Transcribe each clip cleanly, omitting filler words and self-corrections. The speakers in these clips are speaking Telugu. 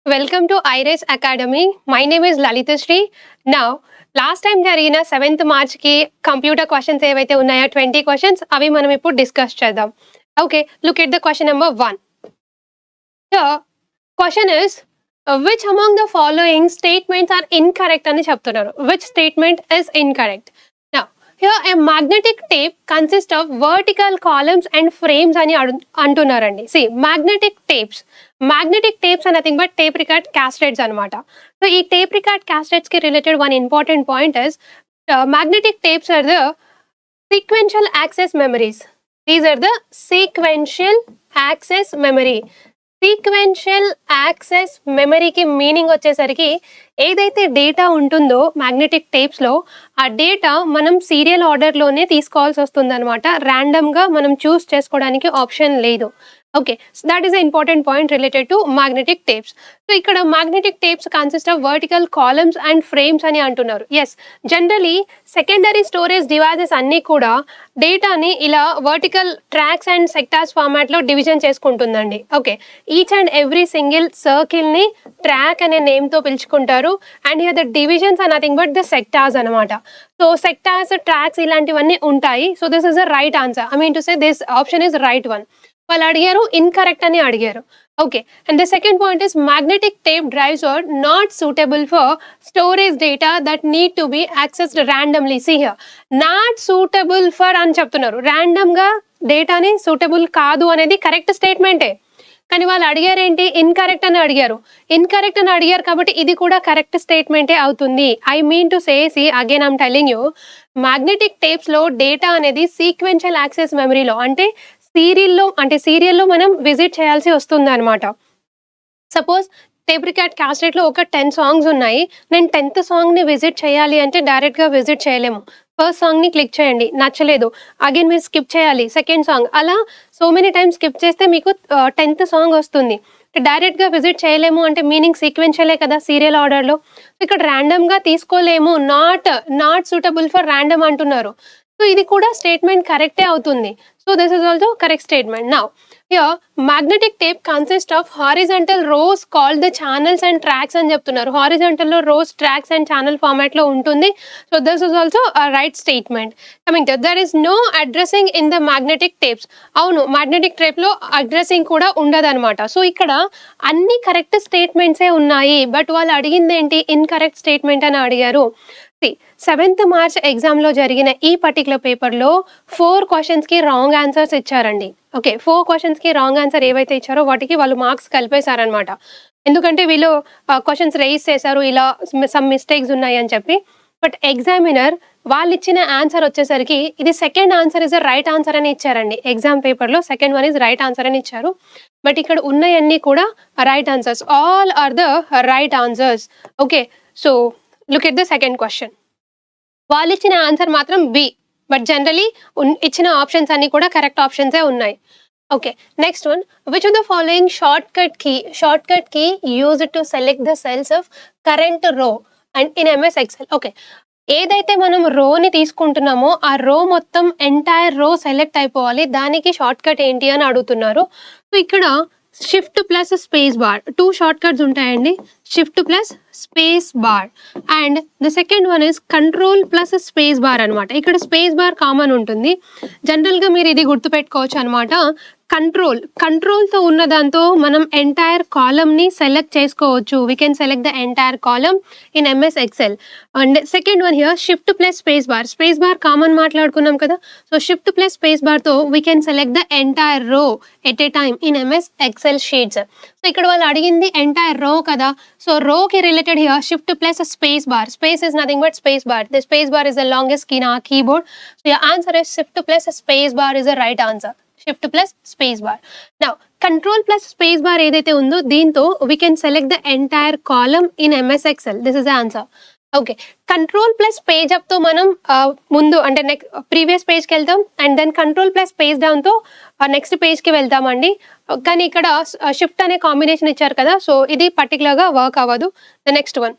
Welcome to iRise Academy. My name is Lalitashri. Now, last time జరిగిన 7th March కి కంప్యూటర్ క్వశ్చన్స్ ఏవైతే ఉన్నాయో 20 క్వశ్చన్స్ అవి మనం ఇప్పుడు డిస్కస్ చేద్దాం. Okay, look at the question number 1. The question is which among the following statements are incorrect అని చెప్తున్నారు. Which statement is incorrect? Now, here a magnetic tape consists of vertical columns and frames అని అంటున్నారండి. See, magnetic tapes are nothing but tape record cassettes అనమాట. So ఈ tape record cassettes కి related one important point is magnetic tapes are the sequential access memories. These are the sequential access memory. Sequential access మెమరీకి మీనింగ్ వచ్చేసరికి ఏదైతే డేటా ఉంటుందో మ్యాగ్నెటిక్ టేప్స్లో ఆ డేటా మనం సీరియల్ ఆర్డర్లోనే తీసుకోవాల్సి వస్తుంది అనమాట. ర్యాండమ్గా మనం చూస్ చేసుకోవడానికి ఆప్షన్ లేదు. Okay, so that is the important point related to magnetic tapes. So ఇక్కడ magnetic tapes consist of vertical columns and frames అని అంటున్నారు. Yes, generally secondary storage devices అన్నీ కూడా డేటాని ఇలా వర్టికల్ ట్రాక్స్ అండ్ సెక్టార్స్ ఫార్మాట్లో డివిజన్ చేసుకుంటుందండి. Okay, each and every single సర్కిల్ని ట్రాక్ అనే నేమ్తో పిలుచుకుంటారు. And here the divisions are nothing but the sectors అనమాట. సో సెక్టార్స్, ట్రాక్స్ ఇలాంటివన్నీ ఉంటాయి. So this is the right answer. I mean to say this option is right one. వాళ్ళు అడిగారు ఇన్కరెక్ట్ అని అడిగారు. Okay, and the second point is magnetic tape drives are not suitable for storage data that need to be accessed randomly. See here, not suitable for అని చెప్తున్నారు. ర్యాండమ్గా డేటాని సూటబుల్ కాదు అనేది కరెక్ట్ స్టేట్మెంటే, కానీ వాళ్ళు అడిగారు ఏంటి, ఇన్కరెక్ట్ అని అడిగారు. ఇన్కరెక్ట్ అని అడిగారు కాబట్టి ఇది కూడా కరెక్ట్ స్టేట్మెంటే అవుతుంది. I mean to say again I'm telling you, magnetic టేప్స్లో డేటా అనేది సీక్వెన్షియల్ యాక్సెస్ మెమరీలో అంటే సీరియల్లో మనం విజిట్ చేయాల్సి వస్తుంది అనమాట. సపోజ్ టేప్ రికార్డ్ క్యాసెట్లో ఒక 10 సాంగ్స్ ఉన్నాయి. నేను 10th సాంగ్ని విజిట్ చేయాలి అంటే డైరెక్ట్గా విజిట్ చేయలేము. ఫస్ట్ సాంగ్ని క్లిక్ చేయండి, నచ్చలేదు, అగైన్ మీరు స్కిప్ చేయాలి, సెకండ్ సాంగ్, అలా సో మెనీ టైమ్స్ స్కిప్ చేస్తే మీకు 10th సాంగ్ వస్తుంది. డైరెక్ట్గా విజిట్ చేయలేము అంటే మీనింగ్ సీక్వెన్షియలే కదా సీరియల్ ఆర్డర్లో. ఇక్కడ ర్యాండమ్గా తీసుకోలేము, నాట్ సూటబుల్ ఫర్ ర్యాండమ్ అంటున్నారు. సో ఇది కూడా స్టేట్మెంట్ కరెక్టే అవుతుంది. So this is also correct statement. Now here magnetic tape consists of horizontal rows called the channels and tracks అని చెప్తున్నారు. హారిజాంటల్ లో rows, tracks and channel format లో ఉంటుంది. So this is also right statement. Coming to there is no addressing in the magnetic tapes. అవును, మ్యాగ్నెటిక్ టేప్ లో అడ్రసింగ్ కూడా ఉండదన్నమాట. సో ఇక్కడ అన్ని కరెక్ట్ స్టేట్మెంట్సే ఉన్నాయి, బట్ వాళ్ళు అడిగింది ఏంటి, ఇన్కరెక్ట్ స్టేట్మెంట్ అని అడిగారు. 7th March ఎగ్జామ్లో జరిగిన ఈ పర్టికులర్ పేపర్లో 4 క్వశ్చన్స్కి రాంగ్ ఆన్సర్స్ ఇచ్చారండి. ఓకే, 4 క్వశ్చన్స్కి రాంగ్ ఆన్సర్ ఏవైతే ఇచ్చారో వాటికి వాళ్ళు మార్క్స్ కలిపేశారనమాట. ఎందుకంటే వీళ్ళు క్వశ్చన్స్ రైజ్ చేశారు, ఇలా సమ్ మిస్టేక్స్ ఉన్నాయి అని చెప్పి. బట్ ఎగ్జామినర్ వాళ్ళు ఇచ్చిన ఆన్సర్ వచ్చేసరికి ఇది second answer is the right answer అని ఇచ్చారండి. ఎగ్జామ్ పేపర్లో second one is right answer అని ఇచ్చారు. బట్ ఇక్కడ ఉన్నవన్నీ కూడా right answers, all are the right answers. Okay, so look at the second question. వాళ్ళు ఇచ్చిన ఆన్సర్ మాత్రం బి, బట్ జనరలీ ఇచ్చిన ఆప్షన్స్ అన్ని కూడా కరెక్ట్ ఆప్షన్సే ఉన్నాయి. Okay, next one, which of the following short cut key used to select the cells of current రో and in MS Excel. Okay, ఏదైతే మనం రోని తీసుకుంటున్నామో ఆ రో మొత్తం ఎంటైర్ రో సెలెక్ట్ అయిపోవాలి, దానికి షార్ట్ కట్ ఏంటి అని అడుగుతున్నారు. సో ఇక్కడ shift plus space bar, 2 short cuts ఉంటాయండి, shift plus space bar. And the second one is control plus space bar అనమాట. ఇక్కడ స్పేస్ బార్ కామన్ ఉంటుంది. జనరల్గా మీరు ఇది గుర్తుపెట్టుకోవచ్చు అనమాట. కంట్రోల్తో ఉన్న దాంతో మనం ఎంటైర్ కాలమ్ని సెలెక్ట్ చేసుకోవచ్చు. We can select the entire column in MS Excel. And second one here shift plus space bar common మాట్లాడుకున్నాం కదా. సో షిఫ్ట్ ప్లస్ స్పేస్ బార్తో we can select the entire row at a time in MS Excel sheets. So ఇక్కడ వాళ్ళు అడిగింది ఎంటైర్ రో కదా. సో రోకి related here shift plus space bar. Space is nothing but space bar. The space bar is the longest key in our keyboard. So your answer is shift plus space bar is the right answer. Shift plus space bar. Now control plus space bar ఏదైతే ఉందో దీంతో we can select the entire column in MS Excel. This is the answer. Okay, control plus page అప్తో మనం ముందు అంటే ప్రీవియస్ పేజ్కి వెళ్తాం and then control plus page డౌన్తో నెక్స్ట్ పేజ్కి వెళ్తామండి. కానీ ఇక్కడ షిఫ్ట్ అనే కాంబినేషన్ ఇచ్చారు కదా, సో ఇది పర్టికులర్గా వర్క్ అవ్వదు. The next one.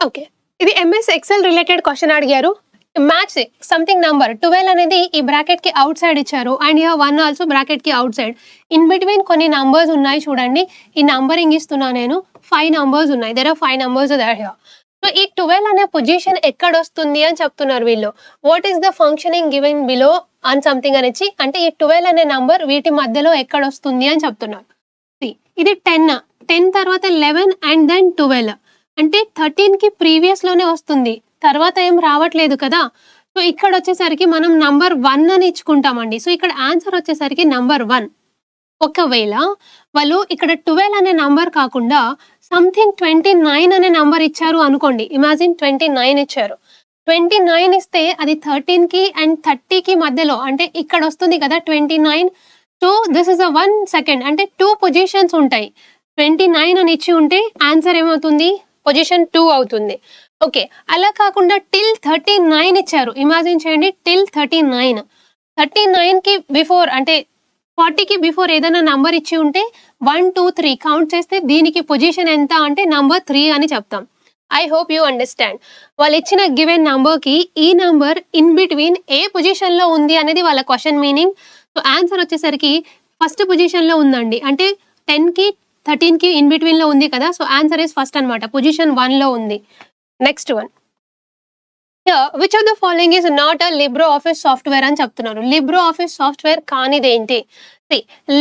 ఓకే, ఇది MS Excel రిలేటెడ్ క్వశ్చన్ అడిగారు. మ్యాచ్ సంథింగ్ నంబర్ 12 అనేది ఈ బ్రాకెట్ కి అవుట్ సైడ్ ఇచ్చారు అండ్ హియర్ 1 ఆల్సో బ్రాకెట్ కి అవుట్ సైడ్. ఇన్ బిట్వీన్ కొన్ని నంబర్స్ ఉన్నాయి చూడండి. ఈ నంబరింగ్ ఇస్తున్నా నేను. 5 నంబర్స్ ఉన్నాయి. There are 5 numbers there here. So ఈ 12 అనే పొజిషన్ ఎక్కడ వస్తుంది అని చెప్తున్నారు వీళ్ళు. What is the functioning given below అని సంథింగ్ అని ఇచ్చి, అంటే ఈ 12 అనే నంబర్ వీటి మధ్యలో ఎక్కడ వస్తుంది అని చెప్తున్నారు. ఇది 10 తర్వాత 11 అండ్ దెన్ 12 అంటే 13 కి ప్రీవియస్ లోనే వస్తుంది, తర్వాత ఏం రావట్లేదు కదా. సో ఇక్కడ వచ్చేసరికి మనం నంబర్ 1 అని ఇచ్చుకుంటామండి. సో ఇక్కడ ఆన్సర్ వచ్చేసరికి నంబర్ 1. ఒకవేళ వాళ్ళు ఇక్కడ 12 అనే నంబర్ కాకుండా సంథింగ్ 29 అనే నంబర్ ఇచ్చారు అనుకోండి. ఇమాజిన్ 29 ఇచ్చారు. 29 ఇస్తే అది 13 కి అండ్ 30 కి మధ్యలో, అంటే ఇక్కడ వస్తుంది కదా 29. So this is a 1 second, అంటే 2 పొజిషన్స్ ఉంటాయి. 29 అని ఇచ్చి ఉంటే ఆన్సర్ ఏమవుతుంది, పొజిషన్ 2 అవుతుంది. ఓకే, అలా కాకుండా టిల్ 39 ఇచ్చారు. ఇమాజిన్ చేయండి, టిల్ 39 కి బిఫోర్ అంటే 40 కి బిఫోర్ ఏదైనా నంబర్ ఇచ్చి ఉంటే 1 2 3 కౌంట్ చేస్తే దీనికి పొజిషన్ ఎంత అంటే నంబర్ 3 అని చెప్తాం. I hope you understand. వాళ్ళు ఇచ్చిన గివెన్ నంబర్ కి ఈ number in between A position లో ఉంది అనేది వాళ్ళ క్వశ్చన్ మీనింగ్. సో ఆన్సర్ వచ్చేసరికి ఫస్ట్ పొజిషన్ లో ఉందండి, అంటే 10 కి 13 కి ఇన్ బిట్వీన్ లో ఉంది కదా. సో ఆన్సర్ ఇస్ ఫస్ట్ అనమాట, పొజిషన్ 1 లో ఉంది. Next one, which of the following is not a LibreOffice software అని చెప్తున్నారు. లిబ్రో ఆఫీస్ సాఫ్ట్వేర్ కానిదేంటి?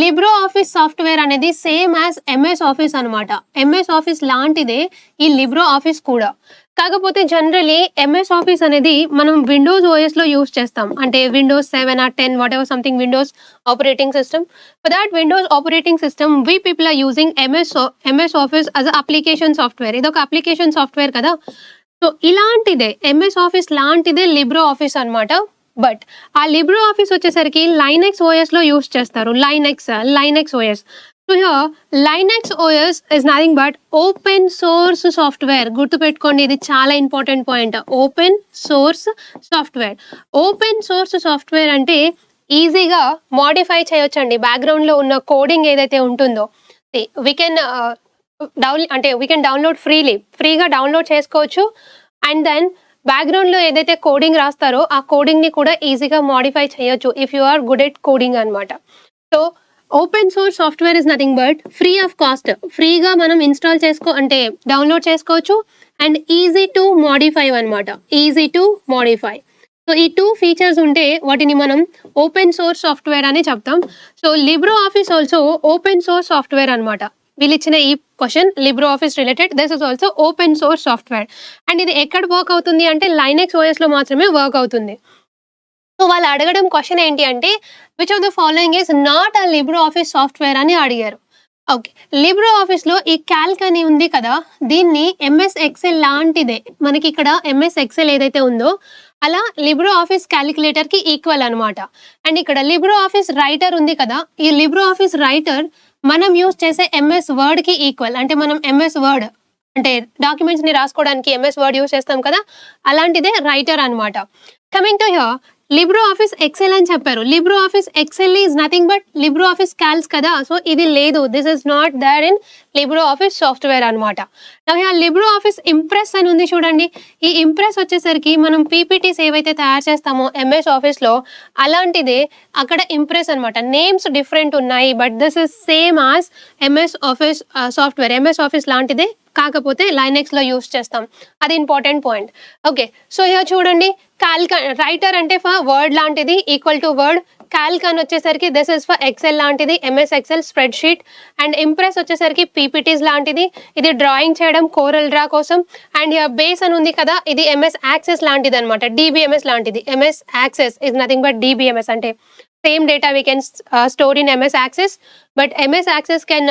లిబ్రో ఆఫీస్ సాఫ్ట్వేర్ అనేది సేమ్ యాజ్ ఎంఎస్ ఆఫీస్ అనమాట. ఎంఎస్ ఆఫీస్ లాంటిదే ఈ లిబ్రో ఆఫీస్ కూడా. కాకపోతే జనరలీ ఎంఎస్ ఆఫీస్ అనేది మనం విండోస్ ఓఎస్ లో యూస్ చేస్తాం, అంటే Windows 7 or 10 whatever something Windows operating system. For that Windows operating system we people are using MS Office as application software. ఇది ఒక అప్లికేషన్ సాఫ్ట్వేర్ కదా. సో ఇలాంటిదే ఎంఎస్ ఆఫీస్ లాంటిదే లిబ్రో ఆఫీస్ అనమాట. బట్ ఆ లిబ్రో ఆఫీస్ వచ్చేసరికి లైనెక్స్ ఓఎస్ లో యూస్ చేస్తారు. Linux OS. So here Linux OS is nothing but open source software. గుర్తుపెట్టుకోండి, ఇది చాలా important point. Open source software. Open source software అంటే ఈజీగా మాడిఫై చేయొచ్చండి. బ్యాక్గ్రౌండ్ లో ఉన్న కోడింగ్ ఏదైతే ఉంటుందో వీ కెన్ డౌన్లోడ్ ఫ్రీగా డౌన్లోడ్ చేసుకోవచ్చు. అండ్ దెన్ బ్యాక్గ్రౌండ్ లో ఏదైతే కోడింగ్ రాస్తారో ఆ కోడింగ్ ని కూడా ఈజీగా మాడిఫై చేయొచ్చు if you are good at coding అనమాట. So open source software is nothing but free of cost. ఫ్రీగా మనం ఇన్స్టాల్ అంటే డౌన్లోడ్ చేసుకోవచ్చు అండ్ ఈజీ టు మాడిఫై అనమాట. Easy to modify. సో ఈ 2 ఫీచర్స్ ఉంటే వాటిని మనం ఓపెన్ సోర్స్ సాఫ్ట్వేర్ అని చెప్తాం. So libero office also open source software అనమాట. వీళ్ళు ఇచ్చిన ఈ question libero office related. This is also open source software. And ఇది ఎక్కడ వర్క్ అవుతుంది అంటే లైనెక్స్ ఓఎస్ లో మాత్రమే వర్క్ అవుతుంది. సో వాళ్ళు అడగడం క్వశ్చన్ ఏంటి అంటే which of the following is not a LibreOffice software అని అడిగారు. ఓకే, లిబ్రో ఆఫీస్ లో ఈ క్యాల్క్ అని ఉంది కదా, దీన్ని ఎంఎస్ ఎక్సెల్ లాంటిదే. మనకి ఇక్కడ ఎంఎస్ ఎక్సెల్ ఏదైతే ఉందో అలా లిబ్రో ఆఫీస్ క్యాలిక్యులేటర్ కి ఈక్వల్ అనమాట. అండ్ ఇక్కడ లిబ్రో ఆఫీస్ రైటర్ ఉంది కదా, ఈ లిబ్రో ఆఫీస్ రైటర్ మనం యూజ్ చేసే ఎంఎస్ వర్డ్ కి ఈక్వల్. అంటే మనం ఎంఎస్ వర్డ్ అంటే డాక్యుమెంట్స్ ని రాసుకోవడానికి ఎంఎస్ వర్డ్ యూజ్ చేస్తాం కదా, అలాంటిదే రైటర్ అనమాట. Coming to here LibreOffice Excel అని చెప్పారు. LibreOffice Excel is nothing but LibreOffice Calcs కదా. సో ఇది లేదు, this is not there in LibreOffice software అనమాట. లిబ్రో ఆఫీస్ ఇంప్రెస్ అని ఉంది చూడండి. ఈ ఇంప్రెస్ వచ్చేసరికి మనం పీపీటీస్ ఏవైతే తయారు చేస్తామో ఎంఎస్ ఆఫీస్ లో అలాంటిదే అక్కడ ఇంప్రెస్ అనమాట. నేమ్స్ డిఫరెంట్ ఉన్నాయి but this is same as MS office software. MS Office లాంటిదే, కాకపోతే లైనెక్స్ లో యూస్ చేస్తాం. అది ఇంపార్టెంట్ పాయింట్. ఓకే, సో ఇక చూడండి, క్యాల్క్ రైటర్ అంటే ఫర్ వర్డ్ లాంటిది, ఈక్వల్ టు వర్డ్. క్యాల్క్ అని వచ్చేసరికి దిస్ ఇస్ ఫర్ ఎక్సెల్ లాంటిది, MS Excel spread sheet. And impress వచ్చేసరికి పీపీటీస్ లాంటిది, ఇది డ్రాయింగ్ చేయడం కోరల్ డ్రా కోసం. అండ్ బేస్ అని ఉంది కదా, ఇది ఎంఎస్ యాక్సెస్ లాంటిది అనమాట, డిబిఎంఎస్ లాంటిది. MS access is nothing but DBMS, అంటే same data we can store in MS Access, but MS Access can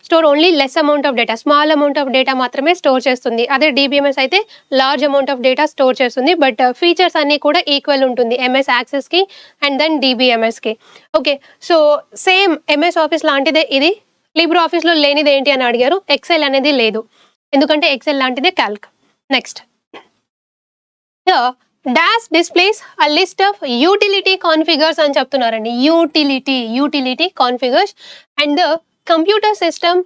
store only less amount of data, small amount of data మాత్రమే స్టోర్ చేస్తుంది. అదే DBMS అయితే large amount of data store చేస్తుంది. బట్ ఫీచర్స్ అన్ని కూడా ఈక్వల్ ఉంటుంది MS Access కి అండ్ దెన్ DBMS కి. Okay, so same MS office లాంటిదే ఇది. లిబ్రో ఆఫీస్ లో లేనిది ఏంటి అని అడిగారు. ఎక్సెల్ అనేది లేదు, ఎందుకంటే ఎక్సెల్ లాంటిదే Calc. Next, dash displays a list of utility configures అని చెప్తున్నారండి. Utility configures and the computer system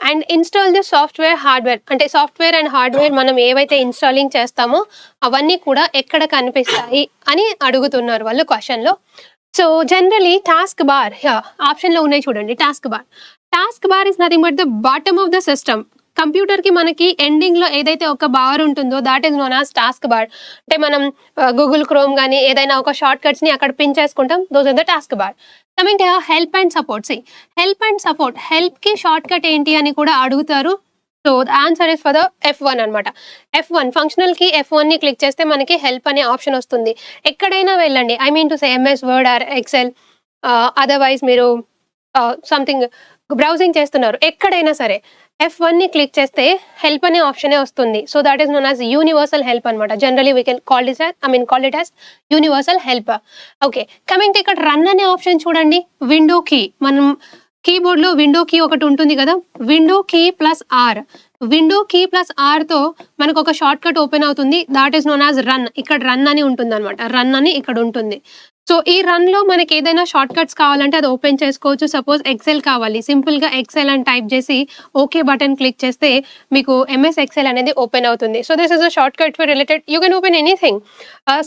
and install the software hardware, అంటే సాఫ్ట్వేర్ అండ్ హార్డ్వేర్ మనం ఏవైతే ఇన్స్టాలింగ్ చేస్తామో అవన్నీ కూడా ఎక్కడ కనిపిస్తాయి అని అడుగుతున్నారు వాళ్ళు క్వశ్చన్లో. సో జనరలీ టాస్క్ బార్ ఆప్షన్లో ఉన్నాయి చూడండి. Task bar is nothing but the bottom of the system. కంప్యూటర్కి మనకి ఎండింగ్లో ఏదైతే ఒక బార్ ఉంటుందో that is known as task bar. అంటే మనం గూగుల్ క్రోమ్ కానీ ఏదైనా ఒక షార్ట్ కట్స్ని అక్కడ పిన్ చేసుకుంటాం, those are the task bar. Coming to help and support. హెల్ప్కి షార్ట్ కట్ ఏంటి అని కూడా అడుగుతారు. So the answer is for the F1 అనమాట. F1 ఫంక్షనల్కి F1ని క్లిక్ చేస్తే మనకి హెల్ప్ అనే ఆప్షన్ వస్తుంది. ఎక్కడైనా వెళ్ళండి, I mean to say MS Word or Excel, otherwise మీరు సంథింగ్ బ్రౌజింగ్ చేస్తున్నారు, ఎక్కడైనా సరే F1ని క్లిక్ చేస్తే హెల్ప్ అనే ఆప్షనే వస్తుంది. So that is known as universal help అనమాట. Generally we can call it as universal help. Okay, coming to ఇక్కడ రన్ అనే ఆప్షన్ చూడండి. విండో కీ, మనం కీబోర్డ్లో విండో కీ ఒకటి ఉంటుంది కదా, విండో కీ ప్లస్ ఆర్తో మనకు ఒక షార్ట్ కట్ ఓపెన్ అవుతుంది. That is known as run. ఇక్కడ రన్ అని ఉంటుంది అనమాట, రన్ అని ఇక్కడ ఉంటుంది. సో ఈ రన్లో మనకి ఏదైనా షార్ట్ కట్స్ కావాలంటే అది ఓపెన్ చేసుకోవచ్చు. సపోజ్ ఎక్సెల్ కావాలి, సింపుల్గా ఎక్సెల్ అని టైప్ చేసి ఓకే బటన్ క్లిక్ చేస్తే మీకు MS ఎక్సెల్ అనేది ఓపెన్ అవుతుంది. So this is a short cut for related, you can open anything.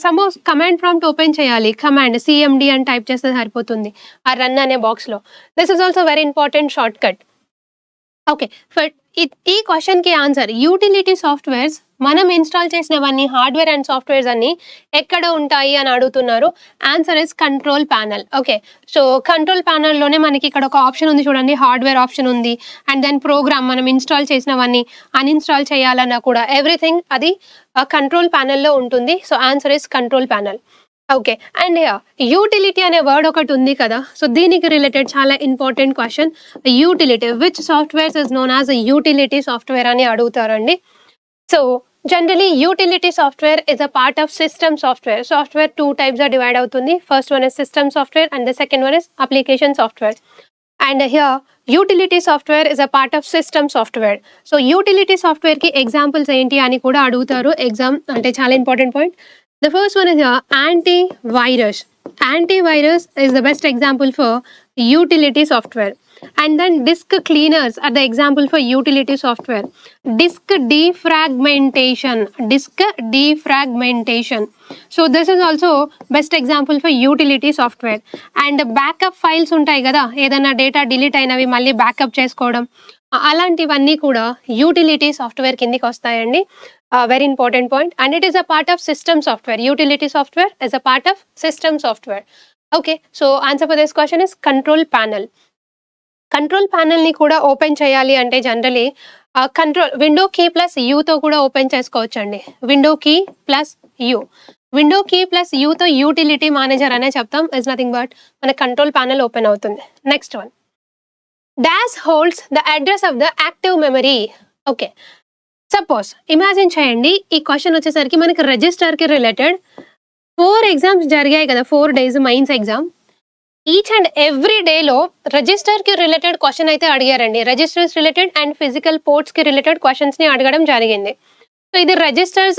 Suppose command prompt open చేయాలి, కమాండ్ CMD అని టైప్ చేస్తే సరిపోతుంది ఆ రన్ అనే బాక్స్లో. This is also very important short cut. Okay, ఈ క్వశ్చన్కి ఆన్సర్ యూటిలిటీ సాఫ్ట్వేర్స్ మనం ఇన్స్టాల్ చేసినవన్నీ హార్డ్వేర్ అండ్ సాఫ్ట్వేర్స్ అన్ని ఎక్కడ ఉంటాయి అని అడుగుతున్నారు. Answer is control panel. Okay, so control ప్యానల్లోనే మనకి ఇక్కడ ఒక ఆప్షన్ ఉంది చూడండి, హార్డ్వేర్ ఆప్షన్ ఉంది, అండ్ దెన్ ప్రోగ్రామ్ మనం ఇన్స్టాల్ చేసినవన్నీ అన్ఇన్స్టాల్ చేయాలన్నా కూడా ఎవ్రీథింగ్ అది కంట్రోల్ ప్యానల్లో ఉంటుంది. So answer is control panel. Okay, and utility అనే వర్డ్ ఒకటి ఉంది కదా, సో దీనికి రిలేటెడ్ చాలా important question. Utility, which softwares is known as utility software అని అడుగుతారండి. So generally utility software is a part of system software. Software 2 types divide అవుతుంది. First one is system software and the second one is application software. And here utility software is a part of system software. So utility సాఫ్ట్వేర్కి ఎగ్జాంపుల్స్ ఏంటి అని కూడా అడుగుతారు ఎగ్జామ్, అంటే చాలా important point. The first one is antivirus. Antivirus is the best example for utility software. And then disk cleaners are the example for utility software. Disk defragmentation. So this is also best example for utility software. And backup files ఉంటాయి కదా, ఏదైనా డేటా డిలీట్ అయినవి మళ్ళీ బ్యాకప్ చేసుకోవడం, అలాంటివన్నీ కూడా యూటిలిటీ సాఫ్ట్వేర్ కిందికి వస్తాయండి. Very important point, and it is a part of system software. Utility software is a part of system software. Okay, so answer for this question is control panel. Control ప్యానల్ని కూడా ఓపెన్ చేయాలి అంటే generally control window key plus యూతో కూడా ఓపెన్ చేసుకోవచ్చు అండి. విండో కీ ప్లస్ యూతో యూటిలిటీ మేనేజర్ అనే చెప్తాం. ఇస్ నథింగ్ బట్ మన కంట్రోల్ ప్యానల్ ఓపెన్ అవుతుంది. Next one, dash holds the address of the active memory. Okay, suppose imagine చేయండి, ఈ క్వశ్చన్ వచ్చేసరికి మనకి రిజిస్టర్కి రిలేటెడ్ 4 ఎగ్జామ్స్ జరిగాయి కదా, 4 days mains exam. Each and every డేలో రిజిస్టర్కి రిలేటెడ్ క్వశ్చన్ అయితే అడిగారండి. రిజిస్టర్స్ రిలేటెడ్ అండ్ ఫిజికల్ పోర్ట్స్కి రిలేటెడ్ క్వశ్చన్స్ని అడగడం జరిగింది. సో ఇది registers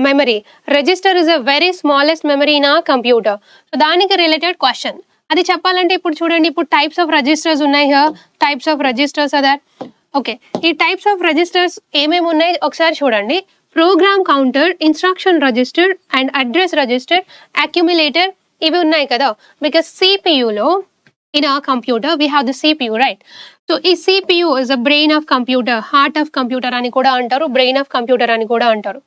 memory. Register is a very smallest memory in ఆ కంప్యూటర్. సో దానికి రిలేటెడ్ క్వశ్చన్ అది చెప్పాలంటే ఇప్పుడు చూడండి, ఇప్పుడు టైప్స్ ఆఫ్ రిజిస్టర్స్ ఉన్నాయి. Types of registers other. Okay, ఈ టైప్స్ ఆఫ్ రిజిస్టర్స్ ఏమేమి ఉన్నాయి ఒకసారి చూడండి. Program counter, instruction register and address register, accumulator, ఇవి ఉన్నాయి కదా. బికాస్ సిపియులో ఇన్ ఆ computer we have the CPU, right? So ఈ CPU is a brain of computer, heart of computer అని కూడా అంటారు, బ్రెయిన్ ఆఫ్ కంప్యూటర్ అని కూడా అంటారు.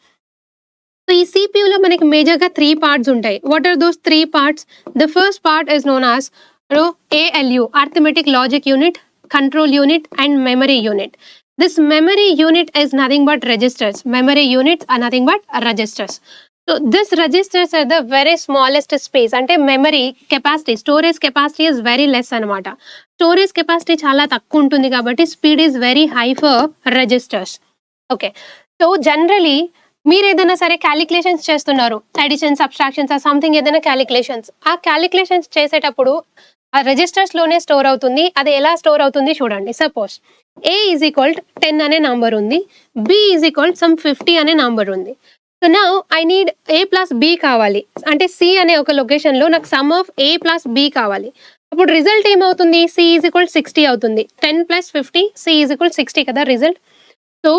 సో ఈ సిపియులో మనకి మేజర్గా 3 parts ఉంటాయి. What are those 3 parts? The first part is known as ALU, arithmetic logic unit, control unit and memory unit. This memory unit is nothing but registers. Memory units are nothing but registers. So this registers are the very smallest space. Ante memory capacity, storage capacity is very less anamata. Storage capacity chala takku untundi kabatti speed is very high for registers. Okay, so generally మీరు ఏదైనా సరే క్యాలిక్యులేషన్స్ చేస్తున్నారు, అడిషన్, సబ్స్ట్రాక్షన్స్, సంథింగ్ ఏదైనా క్యాలిక్యులేషన్స్, ఆ క్యాలిక్యులేషన్స్ చేసేటప్పుడు ఆ రిజిస్టర్స్లోనే స్టోర్ అవుతుంది. అది ఎలా స్టోర్ అవుతుంది చూడండి. సపోజ్ A ఈజ్ ఈక్వల్ 10 అనే నంబర్ ఉంది, B ఈజ్ ఈక్వల్ సమ్ 50 అనే నంబర్ ఉంది. So now I need A plus B కావాలి, అంటే C అనే ఒక లొకేషన్లో నాకు some of A plus B కావాలి. అప్పుడు రిజల్ట్ ఏమవుతుంది, సి ఈజ్ ఈక్వల్ 60 అవుతుంది. 10 + 50 సి ఈజ్ ఈక్వల్ 60 కదా రిజల్ట్. సో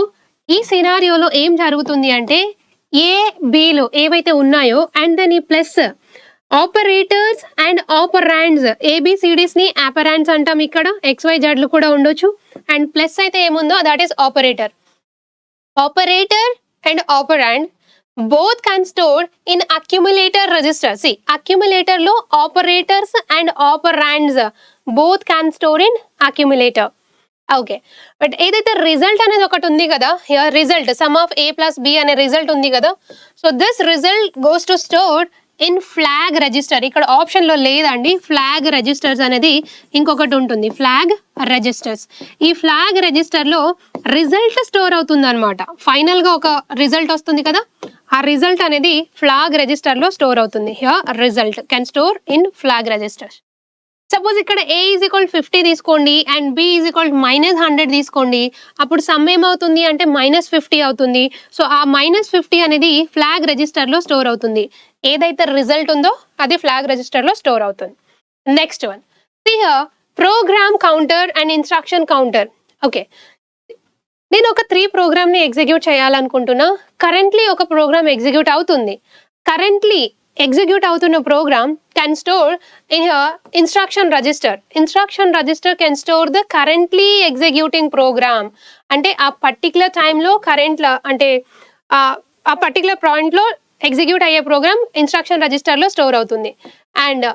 ఈ సినారియోలో ఏం జరుగుతుంది అంటే ఏ బిలో ఏవైతే ఉన్నాయో అండ్ దెన్ ఈ plus operators and operands ABCDs ని ఆపరాండ్స్ అంటాం. ఇక్కడ XYZలు కూడా ఉండొచ్చు. అండ్ ప్లస్ అయితే ఏముందో that is operator. Operator and operand both can store in accumulator register. See, accumulator లో operators and operands both can store in accumulator. Okay, but ఏదైతే రిజల్ట్ అనేది ఒకటి ఉంది కదా, here result some of a + b అనే రిజల్ట్ ఉంది కదా. So this result goes to store in flag register. ఇక్కడ ఆప్షన్ లో లేదండి, ఫ్లాగ్ రిజిస్టర్స్ అనేది ఇంకొకటి ఉంటుంది, ఫ్లాగ్ రిజిస్టర్స్. ఈ ఫ్లాగ్ రిజిస్టర్ లో రిజల్ట్ స్టోర్ అవుతుంది అనమాట. ఫైనల్ గా ఒక రిజల్ట్ వస్తుంది కదా, ఆ రిజల్ట్ అనేది ఫ్లాగ్ రిజిస్టర్ లో స్టోర్ అవుతుంది. Here result can store in flag register. Suppose ఇక్కడ a ఈజ్ ఈక్వల్ 50 తీసుకోండి అండ్ b ఈజ్ ఈక్వల్ -100 తీసుకోండి. అప్పుడు సమ్ ఏమవుతుంది అంటే -50 అవుతుంది. సో ఆ -50 అనేది ఫ్లాగ్ రిజిస్టర్ లో స్టోర్ అవుతుంది. ఏదైతే రిజల్ట్ ఉందో అది ఫ్లాగ్ రిజిస్టర్ లో స్టోర్ అవుతుంది. Next one, here program counter and instruction counter. Okay, నేను ఒక 3 ప్రోగ్రామ్ ని ఎగ్జిక్యూట్ చేయాలనుకుంటున్నా. కరెంట్లీ ఒక ప్రోగ్రామ్ ఎగ్జిక్యూట్ అవుతుంది. కరెంట్లీ ఎగ్జిక్యూట్ అవుతున్న program can store in instruction register. Instruction register can store the currently executing program. అంటే ఆ పర్టికులర్ టైంలో అంటే ఆ పర్టికులర్ పాయింట్లో ఎగ్జిక్యూట్ అయ్యే ప్రోగ్రామ్ ఇన్స్ట్రక్షన్ రిజిస్టర్లో స్టోర్ అవుతుంది. అండ్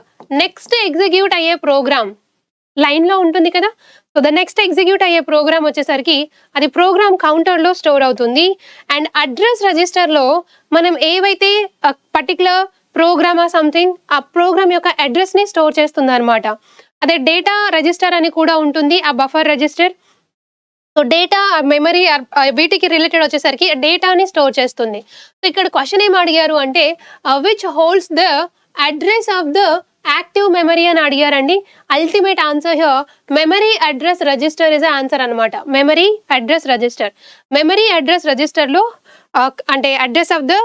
నెక్స్ట్ ఎగ్జిక్యూట్ అయ్యే ప్రోగ్రామ్ లైన్లో ఉంటుంది కదా, సో ద నెక్స్ట్ ఎగ్జిక్యూట్ అయ్యే ప్రోగ్రామ్ వచ్చేసరికి అది ప్రోగ్రామ్ కౌంటర్లో స్టోర్ అవుతుంది. అండ్ అడ్రస్ రిజిస్టర్లో మనం ఏవైతే పర్టికులర్ ప్రోగ్రామ్ సంథింగ్ ఆ ప్రోగ్రామ్ యొక్క అడ్రస్ ని స్టోర్ చేస్తుంది అనమాట. అదే డేటా రిజిస్టర్ అని కూడా ఉంటుంది, ఆ buffer register. So data, memory వీటికి రిలేటెడ్ వచ్చేసరికి డేటాని స్టోర్ చేస్తుంది. సో ఇక్కడ క్వశ్చన్ ఏం అడిగారు అంటే which holds the address of the active memory అని అడిగారండి. Ultimate answer here memory address register is answer అనమాట. Memory address register. Memory address register లో అంటే address of the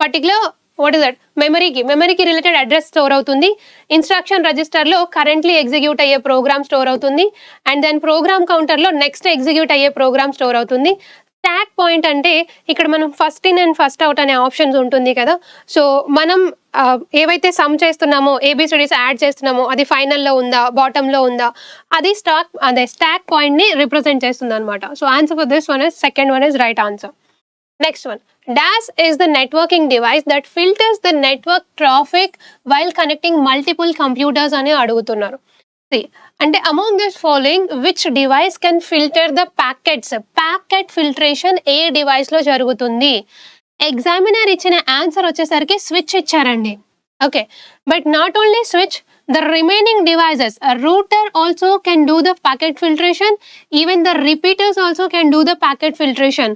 particular what is that మెమరీకి రిలేటెడ్ అడ్రస్ స్టోర్ అవుతుంది. ఇన్స్ట్రక్షన్ రిజిస్టర్ లో కరెంట్లీ ఎగ్జిక్యూట్ అయ్యే ప్రోగ్రామ్ స్టోర్ అవుతుంది. అండ్ దెన్ ప్రోగ్రామ్ కౌంటర్ లో నెక్స్ట్ ఎగ్జిక్యూట్ అయ్యే ప్రోగ్రామ్ స్టోర్ అవుతుంది. స్టాక్ పాయింట్ అంటే ఇక్కడ మనం first in and first out అనే ఆప్షన్స్ ఉంటుంది కదా. సో మనం ఏవైతే సమ్ చేస్తున్నామో, ఏబిసిడీస్ యాడ్ చేస్తున్నామో అది ఫైనల్లో ఉందా, బాటంలో ఉందా, అది స్టాక్ పాయింట్ ని రిప్రజెంట్ చేస్తుంది అనమాట. So answer for this one is second one is right answer. Next one, DAS is the networking device that filters the network traffic while connecting multiple computers అని అడుగుతున్నారు. అంటే among this following which device can filter the packets. Packet filtration A device లో జరుగుతుంది? ఎగ్జామినర్ ఇచ్చిన ఆన్సర్ వచ్చేసరికి స్విచ్ ఇచ్చారండి. Okay, but not only switch, the remaining devices, a router also can do the packet filtration, even the repeaters also can do the packet filtration.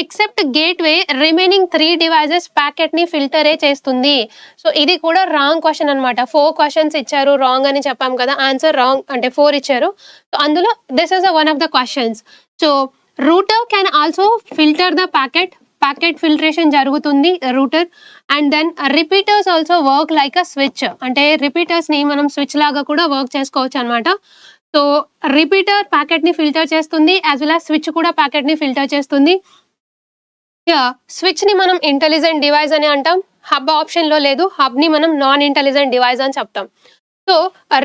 Except gateway remaining 3 devices packet ని ఫిల్టరే చేస్తుంది. సో ఇది కూడా రాంగ్ క్వశ్చన్ అనమాట. 4 క్వశ్చన్స్ ఇచ్చారు, రాంగ్ అని చెప్పాం కదా, ఆన్సర్ రాంగ్ అంటే 4 ఇచ్చారు. సో అందులో this is one of the questions. So router can also filter the packet filtration జరుగుతుంది router. And then repeaters also work like a switch. అంటే రిపీటర్స్ ని మనం స్విచ్ లాగా కూడా వర్క్ చేసుకోవచ్చు అనమాట. సో రిపీటర్ ప్యాకెట్ ని ఫిల్టర్ చేస్తుంది, యాజ్ వెల్ యాజ్ స్విచ్ కూడా ప్యాకెట్ ని ఫిల్టర్ చేస్తుంది. స్విచ్ ని మనం ఇంటెలిజెంట్ డివైస్ అని అంటాం. హబ్ ఆప్షన్ లో లేదు, హబ్ ని మనం నాన్ ఇంటెలిజెంట్ డివైస్ అని చెప్తాం. సో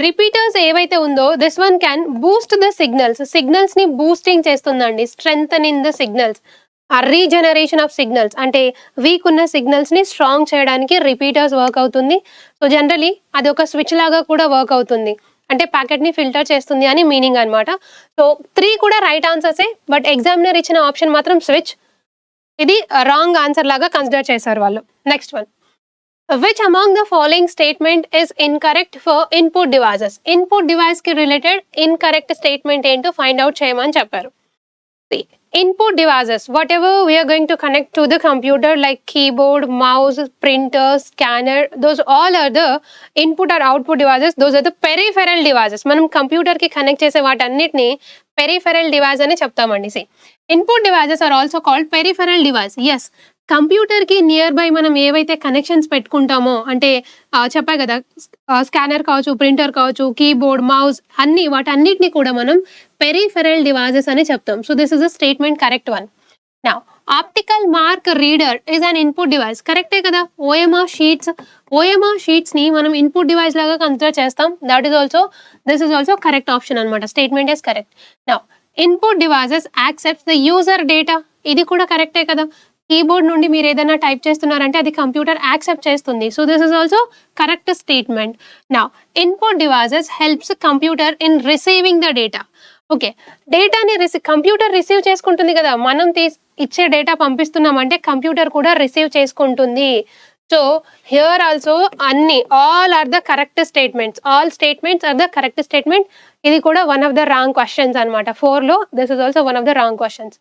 రిపీటర్స్ ఏవైతే ఉందో this one can Boost the signals ని బూస్టింగ్ చేస్తుందండి, స్ట్రెంథెనింగ్ ద సిగ్నల్స్. ఆ రీజనరేషన్ ఆఫ్ సిగ్నల్స్ అంటే వీక్ ఉన్న సిగ్నల్స్ ని స్ట్రాంగ్ చేయడానికి రిపీటర్స్ వర్క్ అవుతుంది. సో జనరలీ అది ఒక స్విచ్ లాగా కూడా వర్క్ అవుతుంది, అంటే ప్యాకెట్ ని ఫిల్టర్ చేస్తుంది అని మీనింగ్ అనమాట. సో 3 కూడా రైట్ ఆన్సర్సే, బట్ ఎగ్జామినర్ ఇచ్చిన ఆప్షన్ మాత్రం స్విచ్. ఇది రాంగ్ ఆన్సర్ లాగా కన్సిడర్ చేశారు వాళ్ళు. Next one, which among the following statement is incorrect for input devices. Input device కి రిలేటెడ్ ఇన్కరెక్ట్ స్టేట్మెంట్ ఏంటో ఫైండ్ అవుట్ చేయమని చెప్పారు. Input devices, whatever we are going to connect to the computer like keyboard, mouse, printer, scanner, those all are the input or output devices. Those are the peripheral devices. మనం కంప్యూటర్ కి కనెక్ట్ చేసే వాటన్నిటిని పెరిఫెరల్ డివైస్ అని చెప్తామండి. Input devices are also called peripheral device. Yes, కంప్యూటర్కి నియర్ బై మనం ఏవైతే కనెక్షన్స్ పెట్టుకుంటామో అంటే చెప్పా కదా, స్కానర్ కావచ్చు, ప్రింటర్ కావచ్చు, కీబోర్డ్, మౌస్ అన్ని వాటన్నిటిని కూడా మనం పెరిఫెరల్ డివైజెస్ అని చెప్తాం. So this is a statement correct one. Now optical mark reader is an input device, కరెక్టే కదా. ఓఎంఆర్ షీట్స్ ని మనం ఇన్పుట్ డివైస్ లాగా కన్సిడర్ చేస్తాం. This is also correct option అనమాట. Statement is correct. Now input devices accepts the user data, ఇది కూడా కరెక్టే కదా. కీబోర్డ్ నుండి మీరు ఏదైనా టైప్ చేస్తున్నారంటే అది కంప్యూటర్ యాక్సెప్ట్ చేస్తుంది. So this is also correct statement. Now input devices helps computer in receiving the data. Okay, డేటాని కంప్యూటర్ రిసీవ్ చేసుకుంటుంది కదా, మనం ఇచ్చే డేటా పంపిస్తున్నామంటే కంప్యూటర్ కూడా రిసీవ్ చేసుకుంటుంది. So here also all are the correct statements. All statements are the correct statement. ఇది కూడా one of the wrong questions అనమాట. 4లో this is also one of the wrong questions.